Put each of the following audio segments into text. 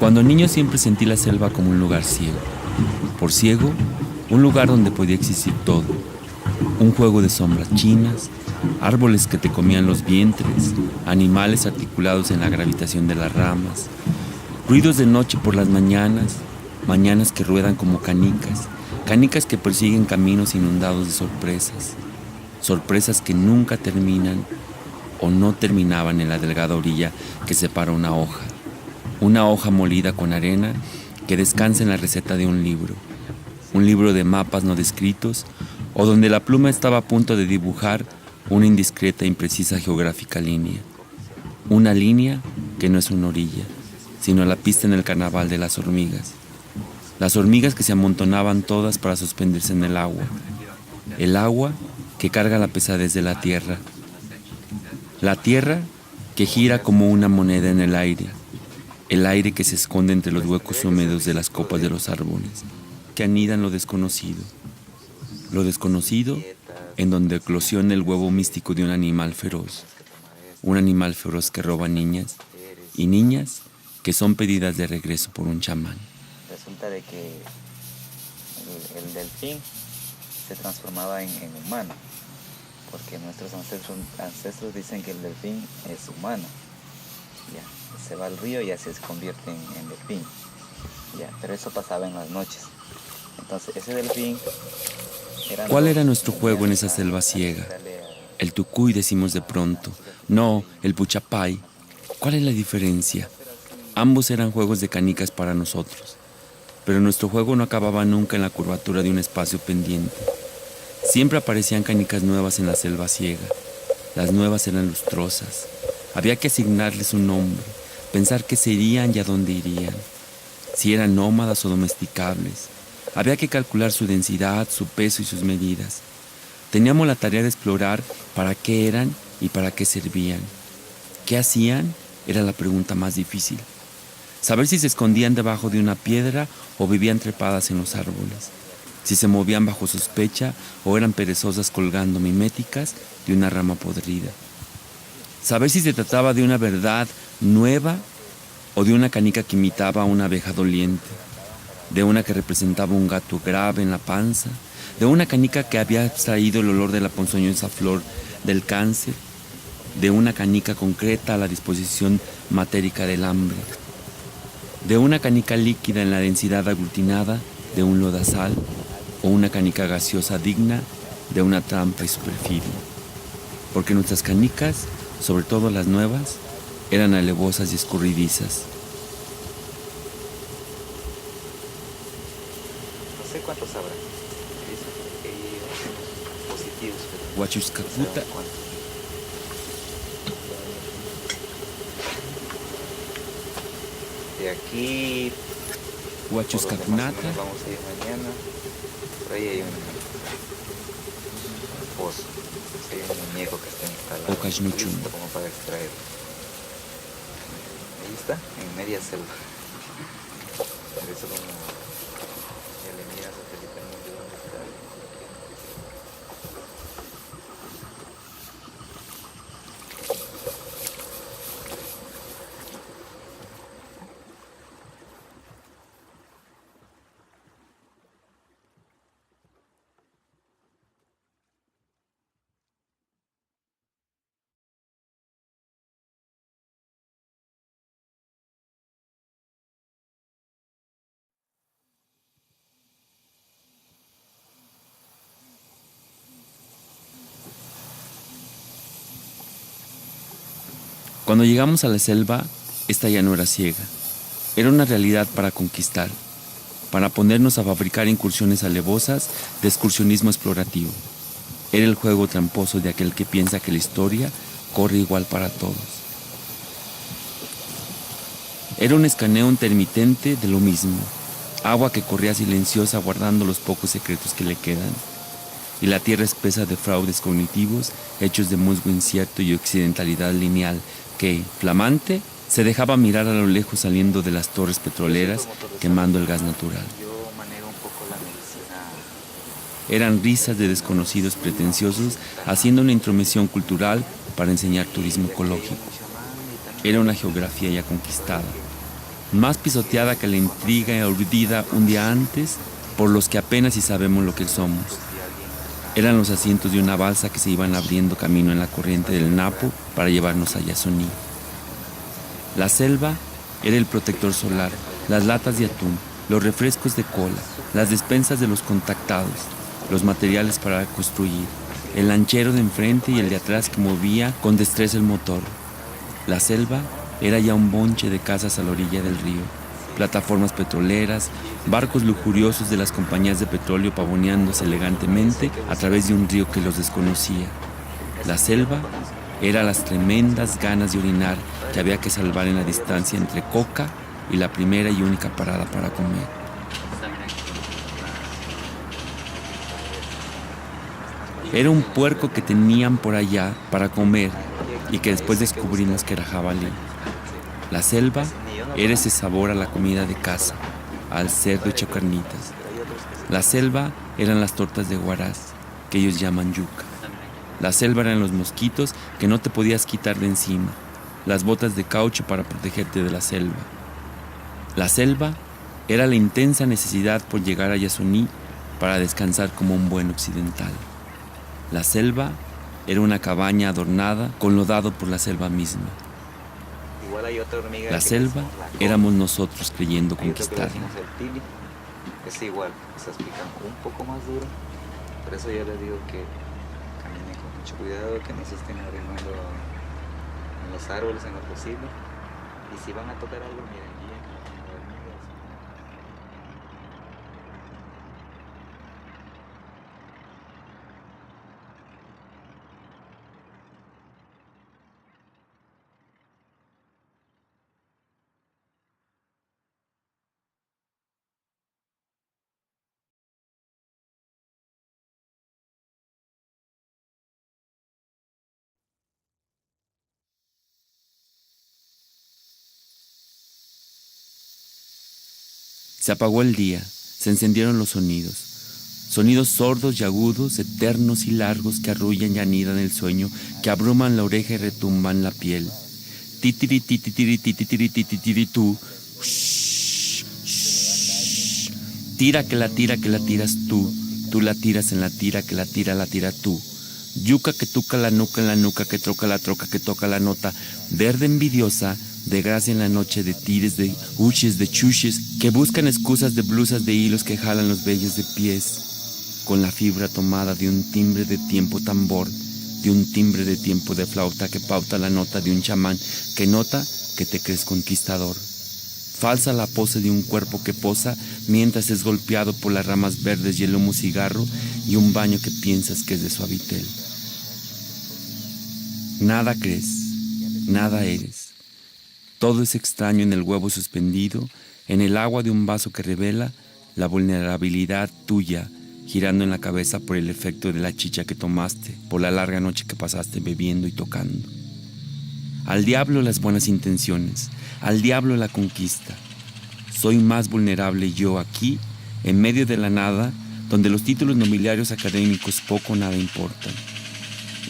Cuando niño siempre sentí la selva como un lugar ciego. Por ciego, un lugar donde podía existir todo. Un juego de sombras chinas, árboles que te comían los vientres, animales articulados en la gravitación de las ramas, ruidos de noche por las mañanas, mañanas que ruedan como canicas, canicas que persiguen caminos inundados de sorpresas, sorpresas que nunca terminan o no terminaban en la delgada orilla que separa una hoja molida con arena que descansa en la receta de un libro de mapas no descritos o donde la pluma estaba a punto de dibujar una indiscreta e imprecisa geográfica línea. Una línea que no es una orilla, sino la pista en el carnaval de las hormigas. Las hormigas que se amontonaban todas para suspenderse en el agua. El agua que carga la pesadez de la tierra. La tierra que gira como una moneda en el aire. El aire que se esconde entre los huecos húmedos de las copas de los árboles, que anidan lo desconocido. Lo desconocido en donde eclosiona el huevo místico de un animal feroz. Un animal feroz que roba niñas y niñas que son pedidas de regreso por un chamán. Resulta de que el delfín se transformaba en humano, porque nuestros ancestros dicen que el delfín es humano. Ya, se va al río y ya se convierte en delfín. Ya, pero eso pasaba en las noches. Entonces ese delfín ¿Cuál era nuestro juego en esa selva ciega? El tucuy, decimos de pronto. No, el puchapay. ¿Cuál es la diferencia? Ambos eran juegos de canicas para nosotros. Pero nuestro juego no acababa nunca en la curvatura de un espacio pendiente. Siempre aparecían canicas nuevas en la selva ciega. Las nuevas eran lustrosas. Había que asignarles un nombre, pensar qué serían y a dónde irían. Si eran nómadas o domesticables. Había que calcular su densidad, su peso y sus medidas. Teníamos la tarea de explorar para qué eran y para qué servían. ¿Qué hacían? Era la pregunta más difícil. Saber si se escondían debajo de una piedra o vivían trepadas en los árboles. Si se movían bajo sospecha o eran perezosas colgando miméticas de una rama podrida. Saber si se trataba de una verdad nueva o de una canica que imitaba a una abeja doliente. De una que representaba un gato grave en la panza, de una canica que había extraído el olor de la ponzoñosa flor del cáncer, de una canica concreta a la disposición matérica del hambre, de una canica líquida en la densidad aglutinada de un lodazal o una canica gaseosa digna de una trampa y su perfidia. Porque nuestras canicas, sobre todo las nuevas, eran alevosas y escurridizas. No sé cuántos habrá. Positivos. Huachuscacuta. De aquí. Huachuscacunata. Vamos a ir mañana. Por ahí hay un pozo. Hay un muñeco que está instalado. Ocashnuchun. Listo como para extraer. Ahí está, en media selva. Por eso como ya le miras satelitalmente dónde está. Cuando llegamos a la selva, esta ya no era ciega. Era una realidad para conquistar, para ponernos a fabricar incursiones alevosas de excursionismo explorativo. Era el juego tramposo de aquel que piensa que la historia corre igual para todos. Era un escaneo intermitente de lo mismo, agua que corría silenciosa guardando los pocos secretos que le quedan, y la tierra espesa de fraudes cognitivos hechos de musgo incierto y occidentalidad lineal que, flamante, se dejaba mirar a lo lejos saliendo de las torres petroleras quemando el gas natural. Yo manejo un poco la medicina. Eran risas de desconocidos pretenciosos haciendo una intromisión cultural para enseñar turismo ecológico. Era una geografía ya conquistada. más pisoteada que la intriga urdida un día antes por los que apenas si sabemos lo que somos. Eran los asientos de una balsa que se iban abriendo camino en la corriente del Napo para llevarnos a Yasuní. La selva era el protector solar, las latas de atún, los refrescos de cola, las despensas de los contactados, los materiales para construir, el lanchero de enfrente y el de atrás que movía con destreza el motor. La selva era ya un bonche de casas a la orilla del río, plataformas petroleras, barcos lujuriosos de las compañías de petróleo pavoneándose elegantemente a través de un río que los desconocía. La selva era las tremendas ganas de orinar que había que salvar en la distancia entre Coca y la primera y única parada para comer. Era un puerco que tenían por allá para comer y que después descubrimos que era jabalí. La selva era ese sabor a la comida de casa, al cerdo hecho carnitas. La selva eran las tortas de huaraz, que ellos llaman yuca. La selva eran los mosquitos que no te podías quitar de encima, las botas de caucho para protegerte de la selva. La selva era la intensa necesidad por llegar a Yasuní para descansar como un buen occidental. La selva era una cabaña adornada con lo dado por la selva misma. La selva éramos nosotros creyendo conquistarla. Es igual, se explican un poco más duro, por eso yo les digo que caminen con mucho cuidado, que no se estén arrimando en los árboles en lo posible, y si van a tocar algo, miren bien, que no tengan hormigas. Se apagó el día, se encendieron los sonidos. Sonidos sordos y agudos, eternos y largos que arrullan y anidan el sueño, que abruman la oreja y retumban la piel. Titiri titiri titiri titiri tú. Tira que la tiras tú la tiras en la tira que la tira tú. Yuca que tuca la nuca en la nuca, que troca la troca, que toca la nota, verde envidiosa, de gracia en la noche, de tires, de huches, de chuches, que buscan excusas de blusas de hilos que jalan los vellos de pies, con la fibra tomada de un timbre de tiempo tambor, de un timbre de tiempo de flauta que pauta la nota de un chamán, que nota que te crees conquistador. Falsa la pose de un cuerpo que posa mientras es golpeado por las ramas verdes y el humo cigarro y un baño que piensas que es de suavitel. Nada crees, nada eres. Todo es extraño en el huevo suspendido, en el agua de un vaso que revela la vulnerabilidad tuya, girando en la cabeza por el efecto de la chicha que tomaste, por la larga noche que pasaste bebiendo y tocando. Al diablo las buenas intenciones, al diablo la conquista. Soy más vulnerable yo aquí, en medio de la nada, donde los títulos nobiliarios académicos poco o nada importan.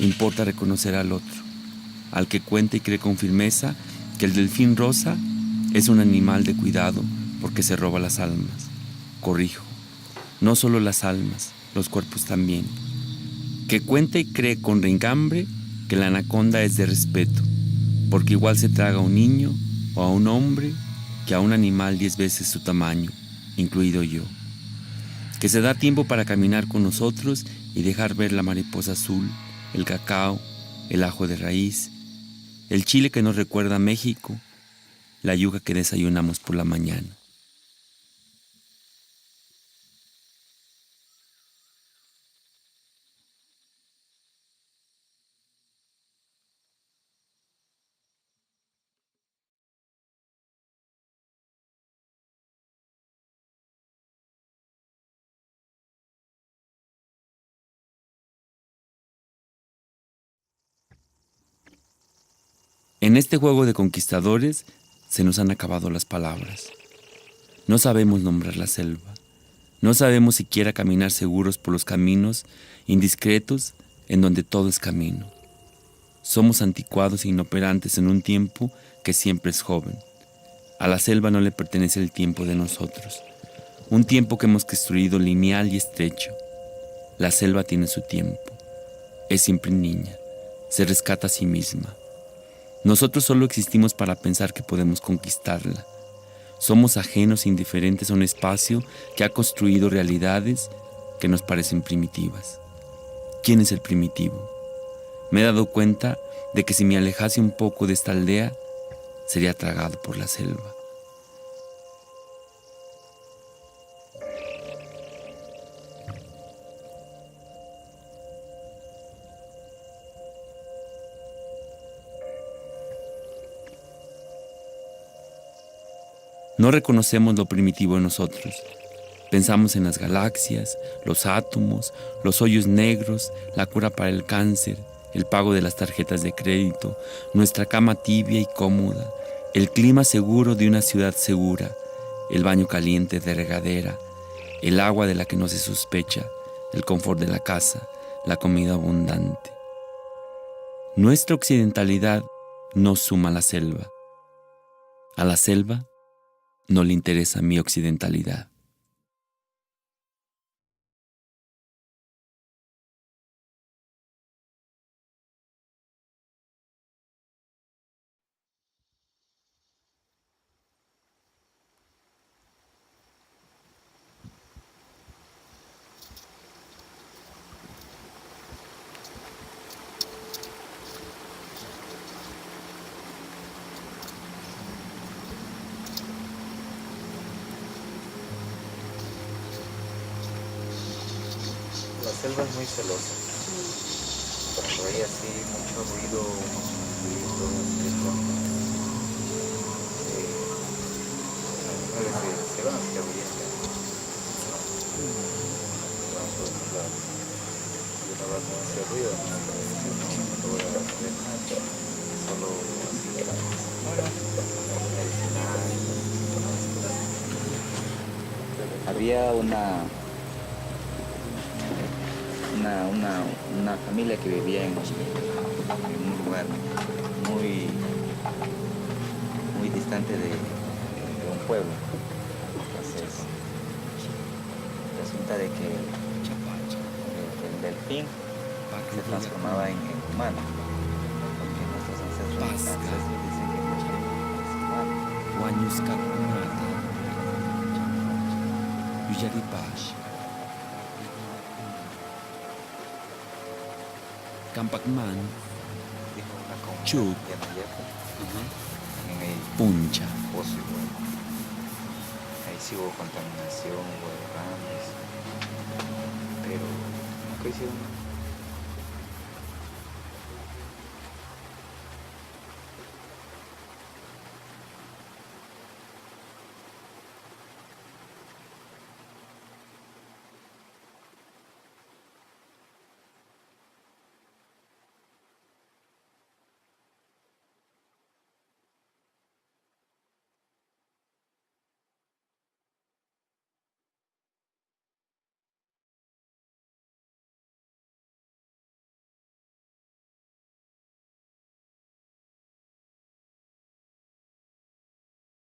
Importa reconocer al otro, al que cuenta y cree con firmeza que el delfín rosa es un animal de cuidado porque se roba las almas. Corrijo, no solo las almas, los cuerpos también. Que cuenta y cree con rengambre que la anaconda es de respeto, porque igual se traga a un niño o a un hombre que a un animal 10 veces su tamaño, incluido yo. Que se da tiempo para caminar con nosotros y dejar ver la mariposa azul, el cacao, el ajo de raíz, el chile que nos recuerda a México, la yuca que desayunamos por la mañana. En este juego de conquistadores se nos han acabado las palabras. No sabemos nombrar la selva. No sabemos siquiera caminar seguros por los caminos indiscretos en donde todo es camino. Somos anticuados e inoperantes en un tiempo que siempre es joven. A la selva no le pertenece el tiempo de nosotros, un tiempo que hemos construido lineal y estrecho. La selva tiene su tiempo, es siempre niña, se rescata a sí misma. Nosotros solo existimos para pensar que podemos conquistarla. Somos ajenos e indiferentes a un espacio que ha construido realidades que nos parecen primitivas. ¿Quién es el primitivo? Me he dado cuenta de que si me alejase un poco de esta aldea, sería tragado por la selva. No reconocemos lo primitivo en nosotros. Pensamos en las galaxias, los átomos, los hoyos negros, la cura para el cáncer, el pago de las tarjetas de crédito, nuestra cama tibia y cómoda, el clima seguro de una ciudad segura, el baño caliente de regadera, el agua de la que no se sospecha, el confort de la casa, la comida abundante. Nuestra occidentalidad no suma a la selva. A la selva no le interesa mi occidentalidad. La selva es muy celosa. Cuando hay así mucho ruido, muchos gritos, de pronto, se van hacia huyendo. Pronto, claro, yo no hago ese ruido, no lo voy a hacer nada, solo así medicinal. Había una familia que vivía en un lugar muy, muy distante de un pueblo. Entonces, resulta de que el delfín se transformaba en humano, porque nuestros ancestros dicen que el delfín es humano. Kampakman, Dijo una comunidad Chuk, en el Puncha. pozo igual. Ahí sí hubo contaminación, hubo derrames, pero nunca hicieron